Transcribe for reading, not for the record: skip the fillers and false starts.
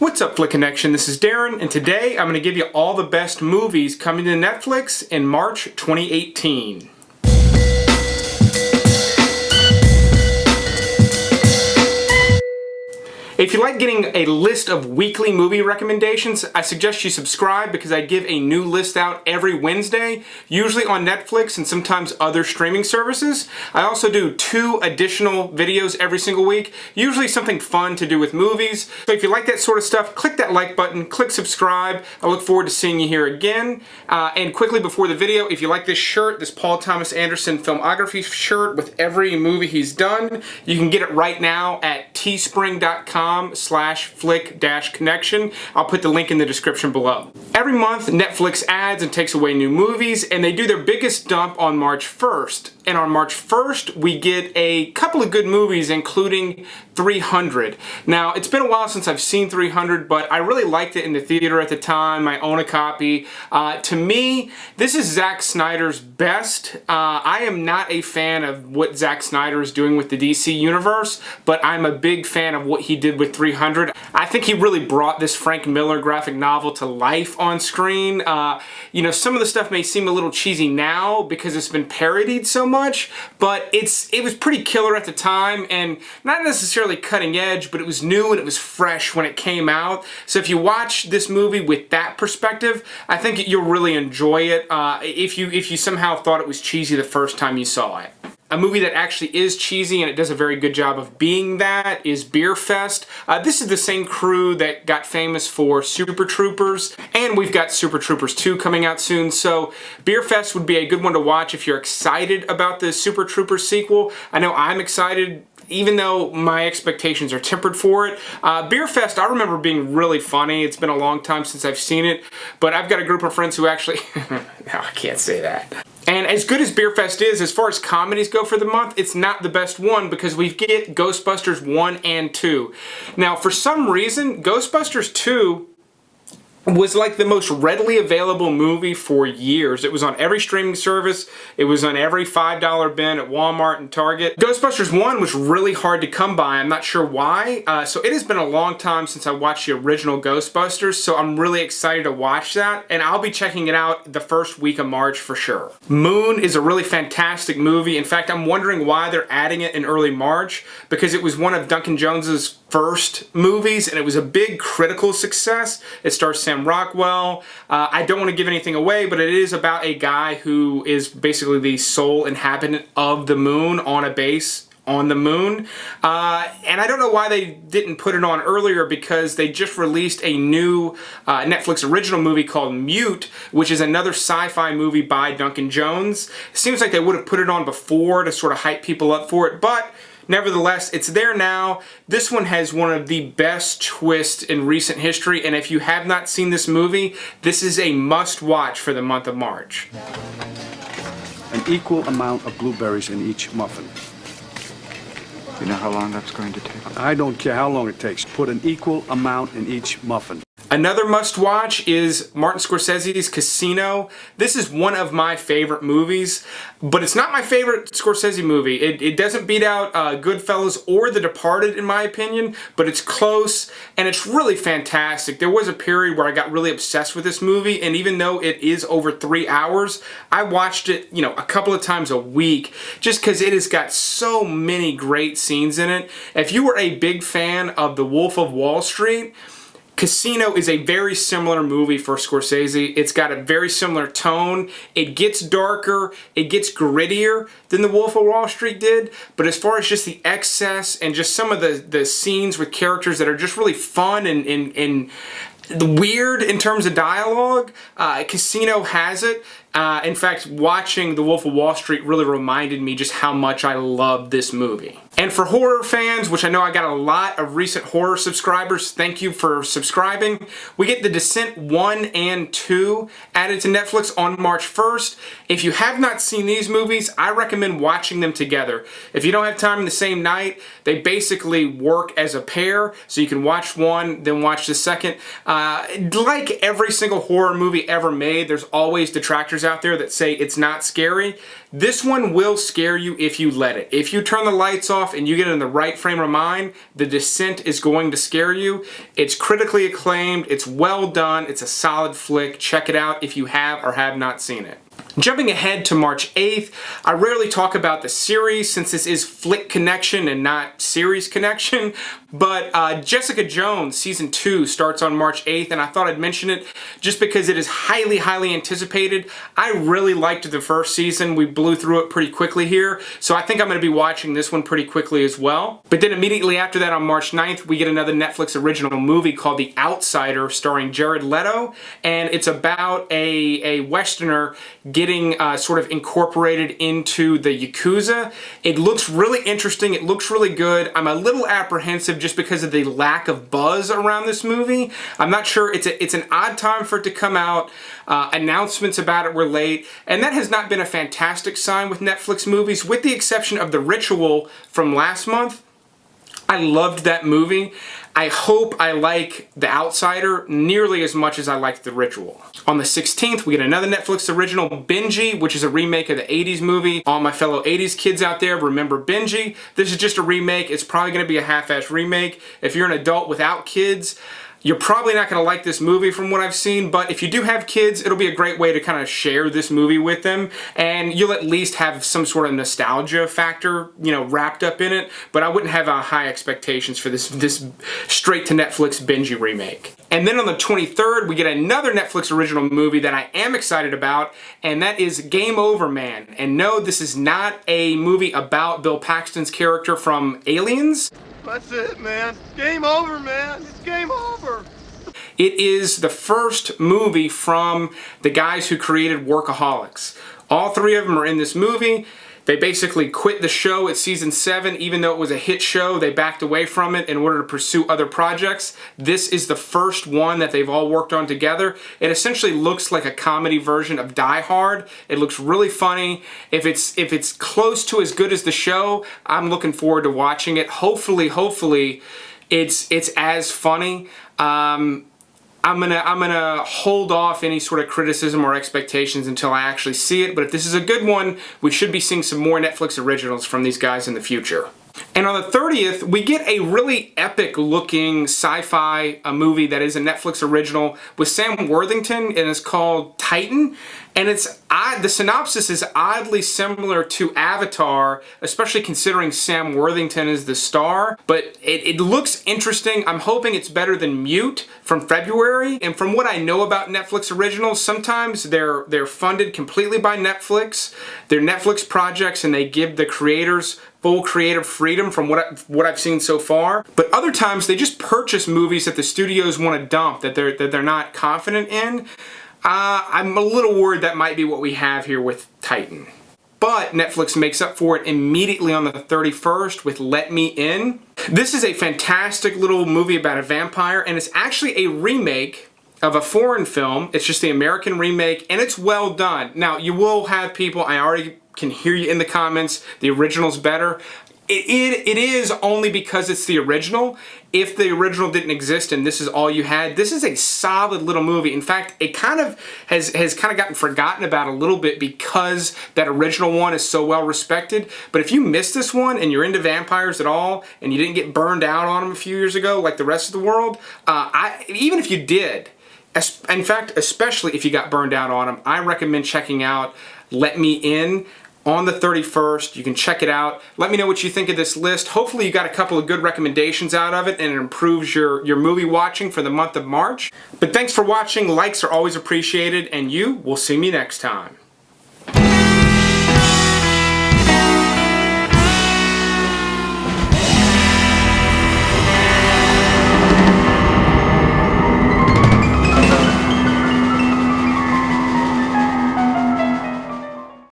What's up, Flick Connection? This is Darren, and today I'm going to give you all the best movies coming to Netflix in March 2018. If you like getting a list of weekly movie recommendations, I suggest you subscribe because I give a new list out every Wednesday, usually on Netflix and sometimes other streaming services. I also do 2 additional videos every single week, usually something fun to do with movies. So if you like that sort of stuff, click that like button, click subscribe. I look forward to seeing you here again. And quickly before the video, if you like this shirt, this Paul Thomas Anderson filmography shirt with every movie he's done, you can get it right now at teespring.com/flick-connection. I'll put the link in the description below. Every month, Netflix adds and takes away new movies, and they do their biggest dump on March 1st. And on March 1st, we get a couple of good movies, including 300. Now, it's been a while since I've seen 300, but I really liked it in the theater at the time. I own a copy. To me, this is Zack Snyder's best. I am not a fan of what Zack Snyder is doing with the DC universe, but I'm a big fan of what he did with 300. I think he really brought this Frank Miller graphic novel to life on screen. You know, some of the stuff may seem a little cheesy now because it's been parodied so much, but it was pretty killer at the time, and not necessarily cutting edge, but it was new and it was fresh when it came out. So if you watch this movie with that perspective, I think you'll really enjoy it if you somehow thought it was cheesy the first time you saw it. A movie that actually is cheesy and it does a very good job of being that is Beerfest. This is the same crew that got famous for Super Troopers, and we've got Super Troopers 2 coming out soon, so Beerfest would be a good one to watch if you're excited about the Super Troopers sequel. I know I'm excited, even though my expectations are tempered for it. Beerfest, I remember being really funny. It's been a long time since I've seen it, but I've got a group of friends who actually... no, I can't say that. And as good as Beerfest is, as far as comedies go for the month, it's not the best one because we get Ghostbusters 1 and 2. Now, for some reason, Ghostbusters 2 was like the most readily available movie for years. It was on every streaming service. It was on every $5 bin at Walmart and Target. Ghostbusters 1 was really hard to come by. I'm not sure why. So it has been a long time since I watched the original Ghostbusters, so I'm really excited to watch that, and I'll be checking it out the first week of March for sure. Moon is a really fantastic movie. In fact, I'm wondering why they're adding it in early March, because it was one of Duncan Jones's first movies, and it was a big critical success. It stars Sam Rockwell. I don't want to give anything away, but it is about a guy who is basically the sole inhabitant of the moon on a base on the moon. And I don't know why they didn't put it on earlier, because they just released a new Netflix original movie called Mute, which is another sci-fi movie by Duncan Jones. It seems like they would have put it on before to sort of hype people up for it, but nevertheless, it's there now. This one has one of the best twists in recent history, and if you have not seen this movie, this is a must-watch for the month of March. An equal amount of blueberries in each muffin. You know how long that's going to take? I don't care how long it takes. Put an equal amount in each muffin. Another must-watch is Martin Scorsese's Casino. This is one of my favorite movies, but it's not my favorite Scorsese movie. It doesn't beat out Goodfellas or The Departed, in my opinion, but it's close, and it's really fantastic. There was a period where I got really obsessed with this movie, and even though it is over 3 hours, I watched it, you know, a couple of times a week, just because it has got so many great scenes in it. If you were a big fan of The Wolf of Wall Street, Casino is a very similar movie for Scorsese. It's got a very similar tone. It gets darker, it gets grittier than The Wolf of Wall Street did, but as far as just the excess and just some of the scenes with characters that are just really fun and weird in terms of dialogue, Casino has it. In fact, watching The Wolf of Wall Street really reminded me just how much I love this movie. And for horror fans, which I know I got a lot of recent horror subscribers, thank you for subscribing. We get The Descent 1 and 2 added to Netflix on March 1st. If you have not seen these movies, I recommend watching them together. If you don't have time in the same night, they basically work as a pair, so you can watch one, then watch the second. Like every single horror movie ever made, there's always detractors haters out there that say it's not scary. This one will scare you if you let it. If you turn the lights off and you get in the right frame of mind, The Descent is going to scare you. It's critically acclaimed. It's well done. It's a solid flick. Check it out if you have or have not seen it. Jumping ahead to March 8th, I rarely talk about the series since this is Flick Connection and not Series Connection, but Jessica Jones Season 2 starts on March 8th, and I thought I'd mention it just because it is highly, highly anticipated. I really liked the first season. We blew through it pretty quickly here, so I think I'm going to be watching this one pretty quickly as well. But then immediately after that on March 9th, we get another Netflix original movie called The Outsider starring Jared Leto, and it's about a Westerner getting sort of incorporated into the Yakuza. It looks really interesting. It looks really good. I'm a little apprehensive just because of the lack of buzz around this movie. I'm not sure. It's an odd time for it to come out. Announcements about it were late, and that has not been a fantastic sign with Netflix movies, with the exception of The Ritual from last month. I loved that movie. I hope I like The Outsider nearly as much as I liked The Ritual. On the 16th, we get another Netflix original, Benji, which is a remake of the 80s movie. All my fellow 80s kids out there, remember Benji? This is just a remake. It's probably going to be a half-ass remake. If you're an adult without kids, you're probably not going to like this movie from what I've seen, but if you do have kids, it'll be a great way to kind of share this movie with them, and you'll at least have some sort of nostalgia factor, you know, wrapped up in it, but I wouldn't have high expectations for this straight to Netflix Benji remake. And then on the 23rd, we get another Netflix original movie that I am excited about, and that is Game Over Man. And no, this is not a movie about Bill Paxton's character from Aliens. That's it, man. Game over, man. It's game over. It is the first movie from the guys who created Workaholics. All three of them are in this movie. They basically quit the show at season 7, even though it was a hit show. They backed away from it in order to pursue other projects. This is the first one that they've all worked on together. It essentially looks like a comedy version of Die Hard. It looks really funny. If it's close to as good as the show, I'm looking forward to watching it. Hopefully, it's as funny. I'm gonna hold off any sort of criticism or expectations until I actually see it, but if this is a good one, we should be seeing some more Netflix originals from these guys in the future. And on the 30th, we get a really epic looking sci-fi movie that is a Netflix original with Sam Worthington, and it's called Titan. And it's odd, the synopsis is oddly similar to Avatar, especially considering Sam Worthington is the star, but it looks interesting. I'm hoping it's better than Mute from February. And from what I know about Netflix originals, sometimes they're funded completely by Netflix. They're Netflix projects and they give the creators full creative freedom from what I've seen so far. But other times they just purchase movies that the studios want to dump, that they're not confident in. I'm a little worried that might be what we have here with Titan. But Netflix makes up for it immediately on the 31st with Let Me In. This is a fantastic little movie about a vampire, and it's actually a remake of a foreign film. It's just the American remake, and it's well done. Now, you will have people, I already can hear you in the comments, the original's better. It is only because it's the original. If the original didn't exist and this is all you had, this is a solid little movie. In fact, it kind of has kind of gotten forgotten about a little bit because that original one is so well respected. But if you missed this one and you're into vampires at all and you didn't get burned out on them a few years ago like the rest of the world, even if you did, in fact, especially if you got burned out on them, I recommend checking out Let Me In on the 31st. You can check it out. Let me know what you think of this list. Hopefully you got a couple of good recommendations out of it and it improves your movie watching for the month of March. But thanks for watching. Likes are always appreciated, and you will see me next time.